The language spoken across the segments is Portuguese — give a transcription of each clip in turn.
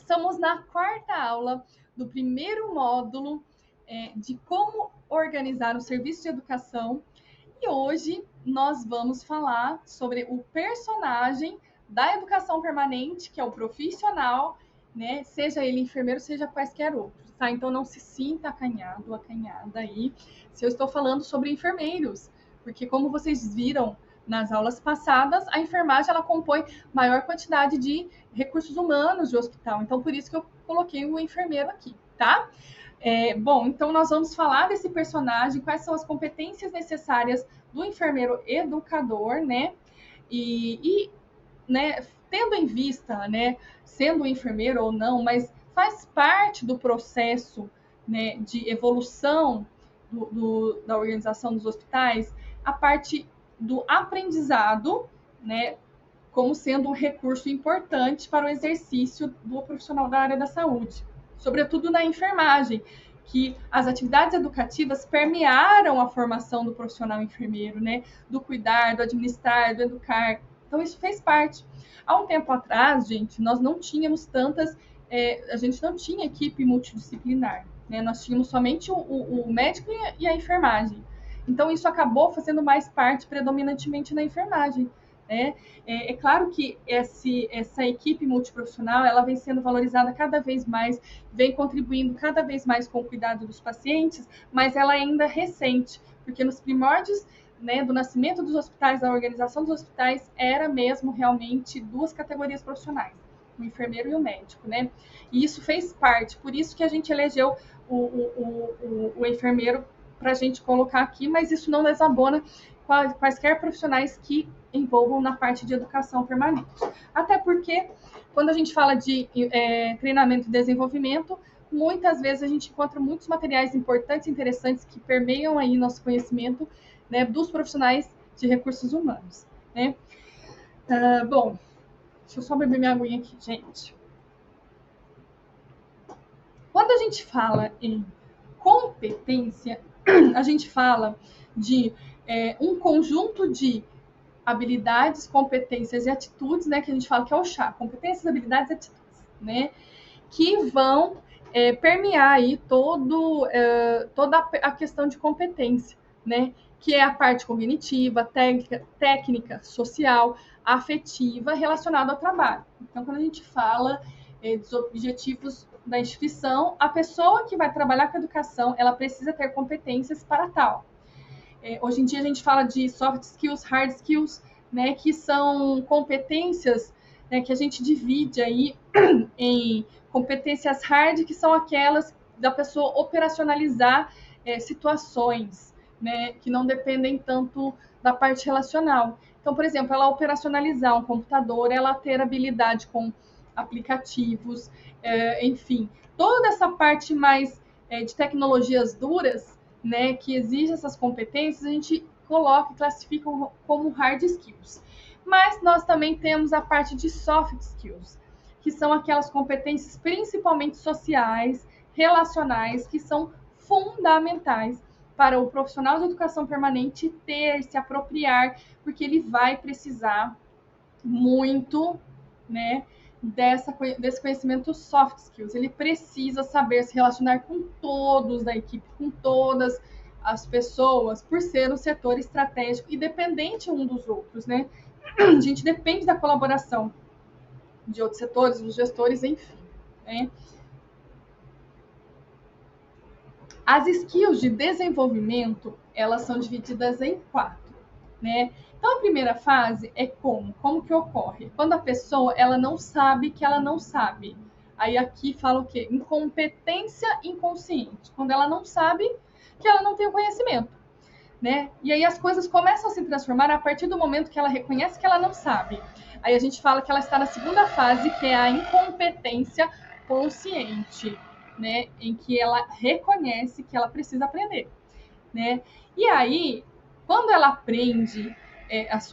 estamos na quarta aula do primeiro módulo de como organizar o serviço de educação. E hoje nós vamos falar sobre o personagem da educação permanente, que é o profissional, né? Seja ele enfermeiro, seja quaisquer outros, tá? Então não se sinta acanhado, acanhada aí, se eu estou falando sobre enfermeiros, porque como vocês viram nas aulas passadas, a enfermagem ela compõe maior quantidade de recursos humanos de hospital. Então por isso que eu coloquei o enfermeiro aqui, tá? Bom, então nós vamos falar desse personagem, quais são as competências necessárias do enfermeiro educador, né? Né, tendo em vista, né, sendo enfermeiro ou não, mas faz parte do processo, né, de evolução da organização dos hospitais, a parte do aprendizado, né, como sendo um recurso importante para o exercício do profissional da área da saúde, sobretudo na enfermagem, que as atividades educativas permearam a formação do profissional enfermeiro, né? Do cuidar, do administrar, do educar. Então, isso fez parte. Há um tempo atrás, gente, nós não tínhamos a gente não tinha equipe multidisciplinar, né? Nós tínhamos somente o médico e a enfermagem. Então, isso acabou fazendo mais parte predominantemente na enfermagem. É claro que essa equipe multiprofissional ela vem sendo valorizada cada vez mais, vem contribuindo cada vez mais com o cuidado dos pacientes, mas ela ainda é recente, porque nos primórdios, né, do nascimento dos hospitais, da organização dos hospitais, era mesmo realmente duas categorias profissionais, o enfermeiro e o médico, né? E isso fez parte, por isso que a gente elegeu o enfermeiro para a gente colocar aqui, mas isso não desabona quaisquer profissionais que envolvam na parte de educação permanente. Até porque, quando a gente fala de treinamento e desenvolvimento, muitas vezes a gente encontra muitos materiais importantes e interessantes que permeiam aí nosso conhecimento, né, dos profissionais de recursos humanos, né? Bom, deixa eu só beber minha aguinha aqui, gente. Quando a gente fala em competência, a gente fala de um conjunto de habilidades, competências e atitudes, né, que a gente fala que é o chá, competências, habilidades e atitudes, né, que vão permear aí toda a questão de competência, né, que é a parte cognitiva, técnica, social, afetiva relacionada ao trabalho. Então, quando a gente fala dos objetivos da instituição, a pessoa que vai trabalhar com a educação, ela precisa ter competências para tal. Hoje em dia a gente fala de soft skills, hard skills, né, que são competências, né, que a gente divide aí em competências hard, que são aquelas da pessoa operacionalizar situações, né, que não dependem tanto da parte relacional. Então, por exemplo, ela operacionalizar um computador, ela ter habilidade com aplicativos, enfim, toda essa parte mais de tecnologias duras, né, que exige essas competências, a gente coloca e classifica como hard skills. Mas nós também temos a parte de soft skills, que são aquelas competências principalmente sociais, relacionais, que são fundamentais para o profissional de educação permanente ter, se apropriar, porque ele vai precisar muito, né, desse conhecimento soft skills. Ele precisa saber se relacionar com todos da equipe, com todas as pessoas, por ser um setor estratégico e dependente um dos outros, né? A gente depende da colaboração de outros setores, dos gestores, enfim, né? As skills de desenvolvimento, elas são divididas em 4, né? Então, a primeira fase é como que ocorre? Quando a pessoa, ela não sabe que ela não sabe. Aí aqui fala o quê? Incompetência inconsciente. Quando ela não sabe que ela não tem o conhecimento, né? E aí as coisas começam a se transformar a partir do momento que ela reconhece que ela não sabe. Aí a gente fala que ela está na segunda fase, que é a incompetência consciente, né? Em que ela reconhece que ela precisa aprender, né? E aí, quando ela aprende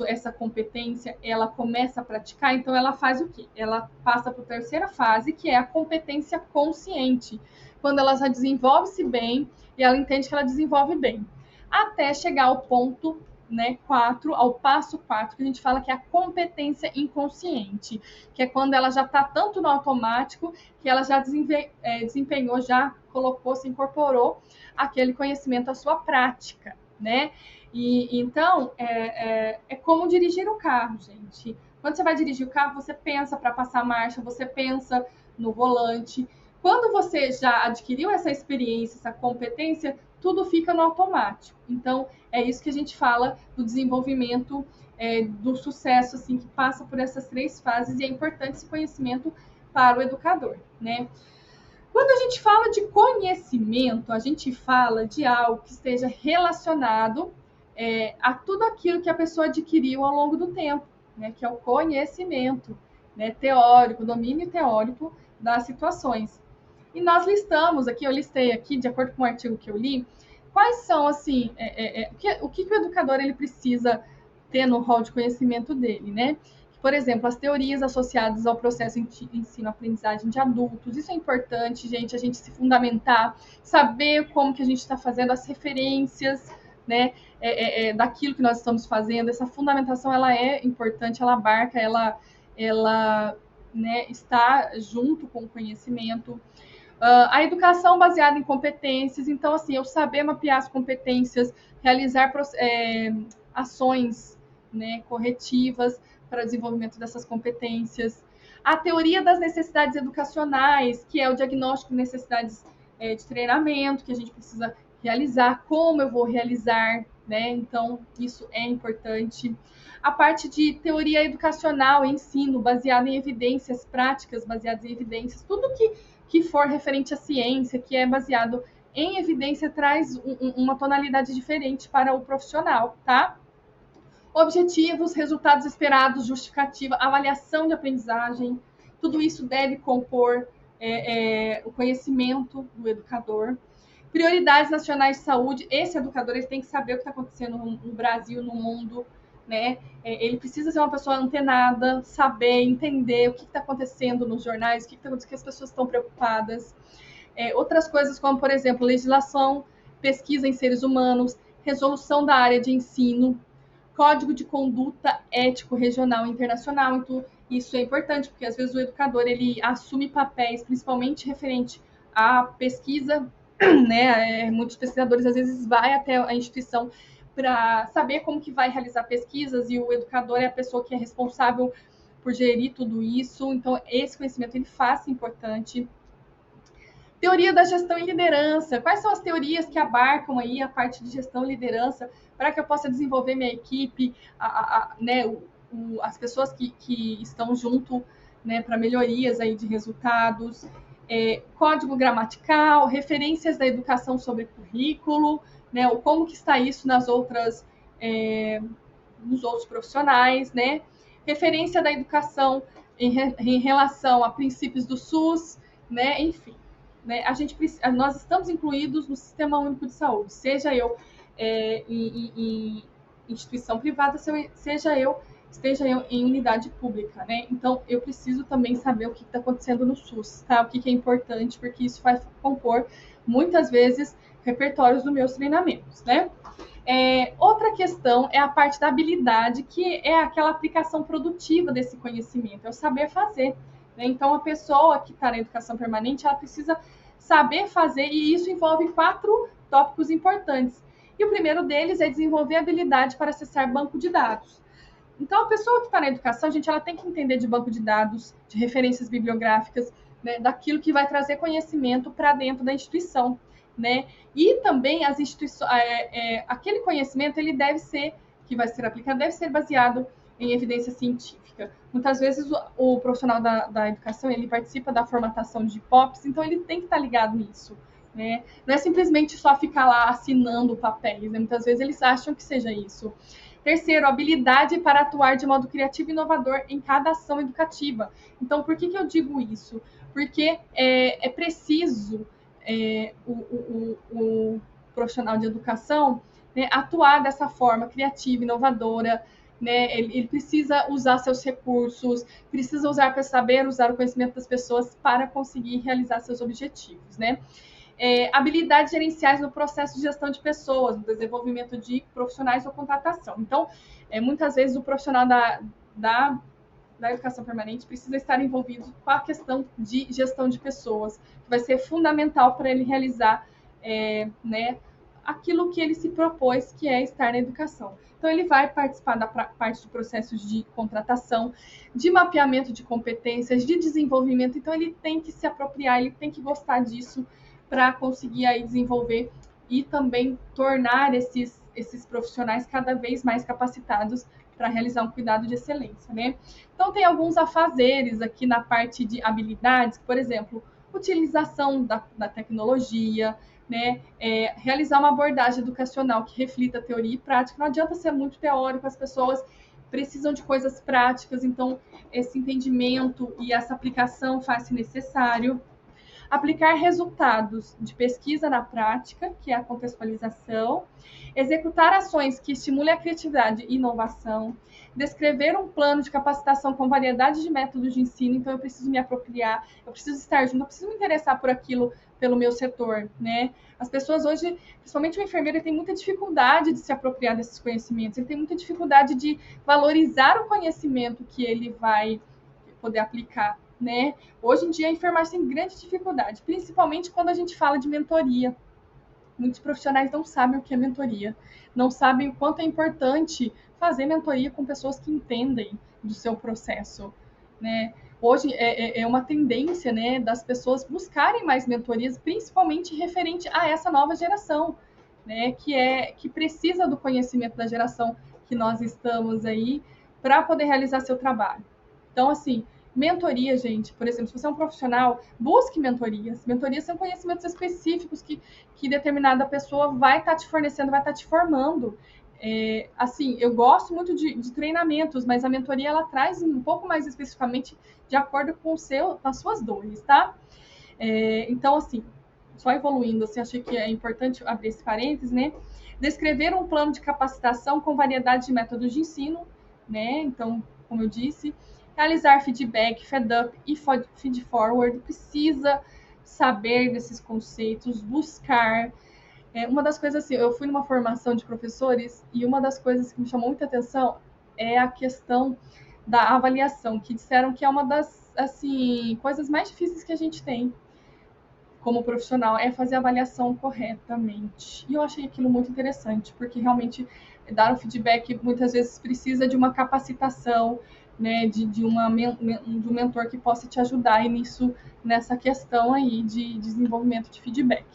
essa competência, ela começa a praticar, então ela faz o quê? Ela passa para a terceira fase, que é a competência consciente, quando ela já desenvolve-se bem e ela entende que ela desenvolve bem, até chegar ao ponto né, 4, ao passo 4, que a gente fala que é a competência inconsciente, que é quando ela já está tanto no automático que ela já desempenhou, já colocou, se incorporou aquele conhecimento à sua prática, né? E então é como dirigir o carro, gente. Quando você vai dirigir o carro, você pensa para passar a marcha, você pensa no volante. Quando você já adquiriu essa experiência, essa competência, tudo fica no automático. Então, é isso que a gente fala do desenvolvimento, do sucesso, assim, que passa por essas 3 fases, e é importante esse conhecimento para o educador, né? Quando a gente fala de conhecimento, a gente fala de algo que esteja relacionado a tudo aquilo que a pessoa adquiriu ao longo do tempo, né? Que é o conhecimento, né? Teórico, domínio teórico das situações. E nós listamos aqui, eu listei aqui, de acordo com o artigo que eu li, quais são, assim, o que o educador ele precisa ter no rol de conhecimento dele, né? Por exemplo, as teorias associadas ao processo de ensino-aprendizagem de adultos. Isso é importante, gente, a gente se fundamentar, saber como que a gente está fazendo, as referências, né, daquilo que nós estamos fazendo. Essa fundamentação, ela é importante, ela abarca, ela né, está junto com o conhecimento. A educação baseada em competências, então, assim, eu saber mapear as competências, realizar ações, né, corretivas para o desenvolvimento dessas competências. A teoria das necessidades educacionais, que é o diagnóstico de necessidades de treinamento, que a gente precisa realizar, como eu vou realizar, né? Então, isso é importante. A parte de teoria educacional, ensino, baseada em evidências práticas, baseadas em evidências, tudo que for referente à ciência, que é baseado em evidência, traz uma tonalidade diferente para o profissional, tá? Objetivos, resultados esperados, justificativa, avaliação de aprendizagem, tudo isso deve compor o conhecimento do educador. Prioridades nacionais de saúde, esse educador ele tem que saber o que está acontecendo no Brasil, no mundo, né? Ele precisa ser uma pessoa antenada, saber, entender o que está acontecendo nos jornais, o que as pessoas estão preocupadas. Outras coisas como, por exemplo, legislação, pesquisa em seres humanos, resolução da área de ensino, código de conduta ético regional e internacional. Então, isso é importante, porque às vezes o educador ele assume papéis, principalmente referente à pesquisa, né? Muitos pesquisadores às vezes vai até a instituição para saber como que vai realizar pesquisas, e o educador é a pessoa que é responsável por gerir tudo isso. Então, esse conhecimento ele faz importante. Teoria da gestão e liderança. Quais são as teorias que abarcam aí a parte de gestão e liderança para que eu possa desenvolver minha equipe, né, as pessoas que estão junto, né, para melhorias aí de resultados. Código gramatical, referências da educação sobre currículo, né, como que está isso nos outros profissionais, né? Referência da educação em relação a princípios do SUS, né? Enfim. Né, nós estamos incluídos no Sistema Único de Saúde, seja eu em instituição privada, esteja eu em unidade pública, né? Então, eu preciso também saber o que está acontecendo no SUS, tá? O que é importante, porque isso vai compor, muitas vezes, repertórios dos meus treinamentos, né? Outra questão é a parte da habilidade, que é aquela aplicação produtiva desse conhecimento, é o saber fazer. Então, a pessoa que está na educação permanente, ela precisa saber fazer, e isso envolve 4 tópicos importantes. E o primeiro deles é desenvolver habilidade para acessar banco de dados. Então, a pessoa que está na educação, gente, ela tem que entender de banco de dados, de referências bibliográficas, né, daquilo que vai trazer conhecimento para dentro da instituição, né? E também as instituições, aquele conhecimento, ele que vai ser aplicado, deve ser baseado em evidência científica. Muitas vezes o profissional da educação, ele participa da formatação de POPs, então ele tem que estar ligado nisso, né? Não é simplesmente só ficar lá assinando papéis, né? Muitas vezes eles acham que seja isso. Terceiro, habilidade para atuar de modo criativo e inovador em cada ação educativa. Então, por que eu digo isso? Porque é preciso o profissional de educação, né, atuar dessa forma criativa, inovadora, né? Ele precisa usar seus recursos, precisa saber usar o conhecimento das pessoas para conseguir realizar seus objetivos, né? habilidades gerenciais no processo de gestão de pessoas, no desenvolvimento de profissionais ou contratação. Então, muitas vezes o profissional da educação permanente precisa estar envolvido com a questão de gestão de pessoas, que vai ser fundamental para ele realizar aquilo que ele se propôs, que é estar na educação. Então, ele vai participar da parte de processos de contratação, de mapeamento de competências, de desenvolvimento. Então, ele tem que se apropriar, ele tem que gostar disso para conseguir aí desenvolver e também tornar esses profissionais cada vez mais capacitados para realizar um cuidado de excelência, né? Então, tem alguns afazeres aqui na parte de habilidades, por exemplo, utilização da tecnologia, né? Realizar uma abordagem educacional que reflita teoria e prática. Não adianta ser muito teórico, as pessoas precisam de coisas práticas, então esse entendimento e essa aplicação faz-se necessário. Aplicar resultados de pesquisa na prática, que é a contextualização, executar ações que estimulem a criatividade e inovação, descrever um plano de capacitação com variedade de métodos de ensino. Então, eu preciso me apropriar, eu preciso estar junto, eu preciso me interessar por aquilo, pelo meu setor, né? As pessoas hoje, principalmente o enfermeiro, tem muita dificuldade de se apropriar desses conhecimentos, ele tem muita dificuldade de valorizar o conhecimento que ele vai poder aplicar, né? Hoje em dia a enfermagem tem grande dificuldade, principalmente quando a gente fala de mentoria. Muitos profissionais não sabem o que é mentoria, não sabem o quanto é importante fazer mentoria com pessoas que entendem do seu processo, né? Hoje é uma tendência, né, das pessoas buscarem mais mentorias, principalmente referente a essa nova geração, né, que precisa do conhecimento da geração que nós estamos aí para poder realizar seu trabalho. Então, assim, mentoria, gente, por exemplo, se você é um profissional, busque mentorias. Mentorias são conhecimentos específicos que determinada pessoa vai estar te fornecendo, vai estar te formando. Assim, eu gosto muito de treinamentos, mas a mentoria ela traz um pouco mais especificamente de acordo com as suas dores, tá? Então, assim, só evoluindo, assim, achei que é importante abrir esse parênteses, né? Descrever um plano de capacitação com variedade de métodos de ensino, né? Então, como eu disse, realizar feedback, feed-up e feed-forward, precisa saber desses conceitos, buscar. Uma das coisas assim, eu fui numa formação de professores e uma das coisas que me chamou muita atenção é a questão da avaliação, que disseram que é uma das assim coisas mais difíceis que a gente tem como profissional, é fazer a avaliação corretamente. E eu achei aquilo muito interessante, porque realmente dar um feedback muitas vezes precisa de uma capacitação, né, de um mentor que possa te ajudar nessa questão aí de desenvolvimento de feedback.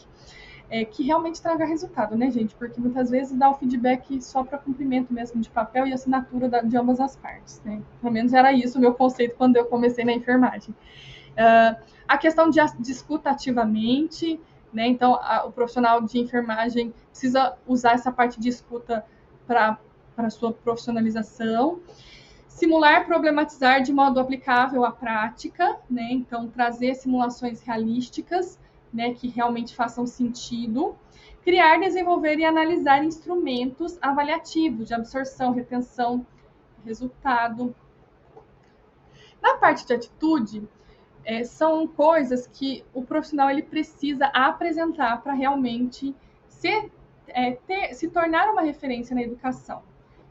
Que realmente traga resultado, né, gente? Porque muitas vezes dá o feedback só para cumprimento mesmo de papel e assinatura de ambas as partes, né? Pelo menos era isso o meu conceito quando eu comecei na enfermagem. A questão de escuta ativamente, né? Então, o profissional de enfermagem precisa usar essa parte de escuta para a sua profissionalização. Simular, problematizar de modo aplicável à prática, né? Então, trazer simulações realísticas, né, que realmente façam sentido. Criar, desenvolver e analisar instrumentos avaliativos de absorção, retenção, resultado. Na parte de atitude, são coisas que o profissional ele precisa apresentar para realmente se tornar uma referência na educação.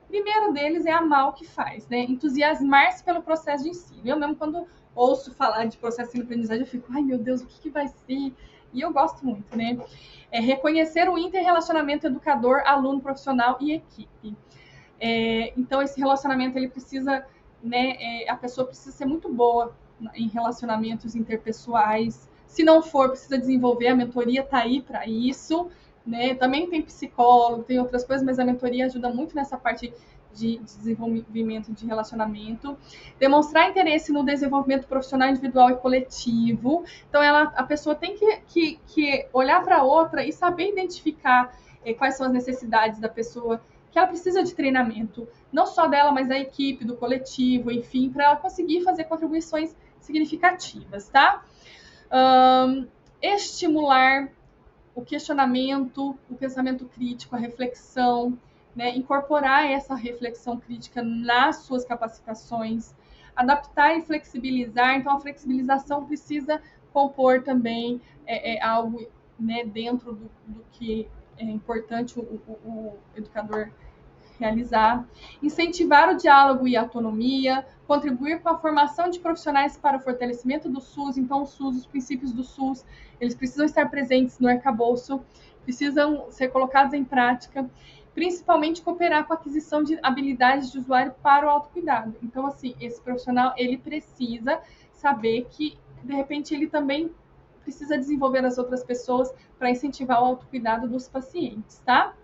O primeiro deles é amar o que faz, né? Entusiasmar-se pelo processo de ensino. Eu mesmo, quando ouço falar de processo de aprendizagem, eu fico, ai meu Deus, o que vai ser? E eu gosto muito, né? Reconhecer o interrelacionamento educador, aluno, profissional e equipe. Então, esse relacionamento, ele precisa, né? A pessoa precisa ser muito boa em relacionamentos interpessoais. Se não for, precisa desenvolver, a mentoria está aí para isso, né? Também tem psicólogo, tem outras coisas, mas a mentoria ajuda muito nessa parte de desenvolvimento de relacionamento. Demonstrar interesse no desenvolvimento profissional individual e coletivo. Então, a pessoa tem que olhar para a outra e saber identificar quais são as necessidades da pessoa, que ela precisa de treinamento, não só dela, mas da equipe, do coletivo, enfim, para ela conseguir fazer contribuições significativas, tá? Estimular o questionamento, o pensamento crítico, a reflexão, né? Incorporar essa reflexão crítica nas suas capacitações, adaptar e flexibilizar. Então, a flexibilização precisa compor também algo né, dentro do que é importante o educador realizar, incentivar o diálogo e a autonomia, contribuir com a formação de profissionais para o fortalecimento do SUS. Então, o SUS, os princípios do SUS, eles precisam estar presentes no arcabouço, precisam ser colocados em prática, principalmente cooperar com a aquisição de habilidades de usuário para o autocuidado. Então, assim, esse profissional, ele precisa saber que, de repente, ele também precisa desenvolver as outras pessoas para incentivar o autocuidado dos pacientes, tá?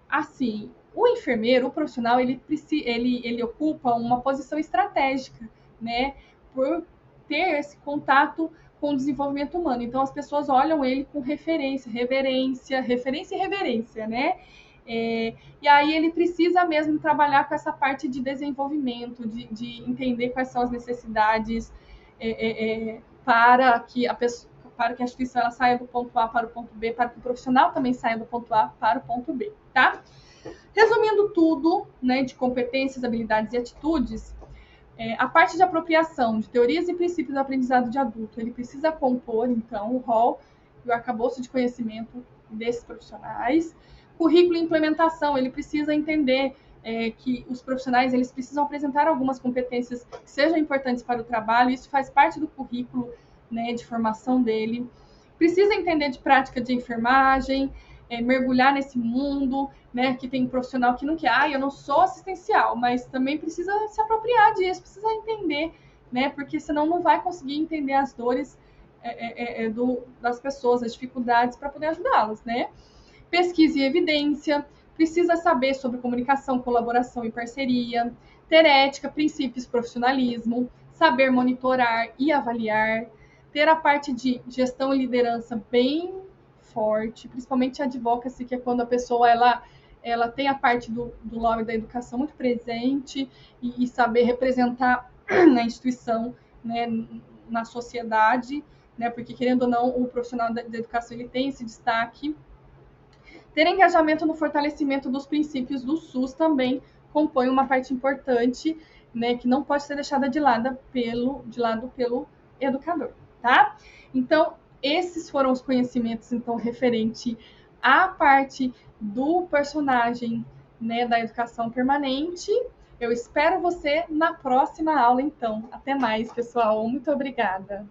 Assim, o enfermeiro, o profissional, ele ocupa uma posição estratégica, né? Por ter esse contato com o desenvolvimento humano. Então, as pessoas olham ele com referência e reverência, né? E aí ele precisa mesmo trabalhar com essa parte de desenvolvimento, de entender quais são as necessidades para que a instituição ela saia do ponto A para o ponto B, para que o profissional também saia do ponto A para o ponto B, tá? Resumindo tudo, né, de competências, habilidades e atitudes, a parte de apropriação de teorias e princípios do aprendizado de adulto, ele precisa compor, então, o rol e o arcabouço de conhecimento desses profissionais. Currículo e implementação, ele precisa entender que os profissionais eles precisam apresentar algumas competências que sejam importantes para o trabalho, isso faz parte do currículo, né, de formação dele. Precisa entender de prática de enfermagem, mergulhar nesse mundo, né, que tem um profissional que não quer, eu não sou assistencial, mas também precisa se apropriar disso, precisa entender, né, porque senão não vai conseguir entender as dores das pessoas, as dificuldades para poder ajudá-las, né? Pesquisa e evidência, precisa saber sobre comunicação, colaboração e parceria, ter ética, princípios, profissionalismo, saber monitorar e avaliar, ter a parte de gestão e liderança bem forte, principalmente a advocacy, que é quando a pessoa ela tem a parte do lobby da educação muito presente e saber representar na instituição, né, na sociedade, né, porque querendo ou não, o profissional da educação ele tem esse destaque. Ter engajamento no fortalecimento dos princípios do SUS também compõe uma parte importante, né, que não pode ser deixada de lado pelo educador, tá? Então, esses foram os conhecimentos, então, referente à parte do personagem, né, da educação permanente. Eu espero você na próxima aula, então. Até mais, pessoal. Muito obrigada.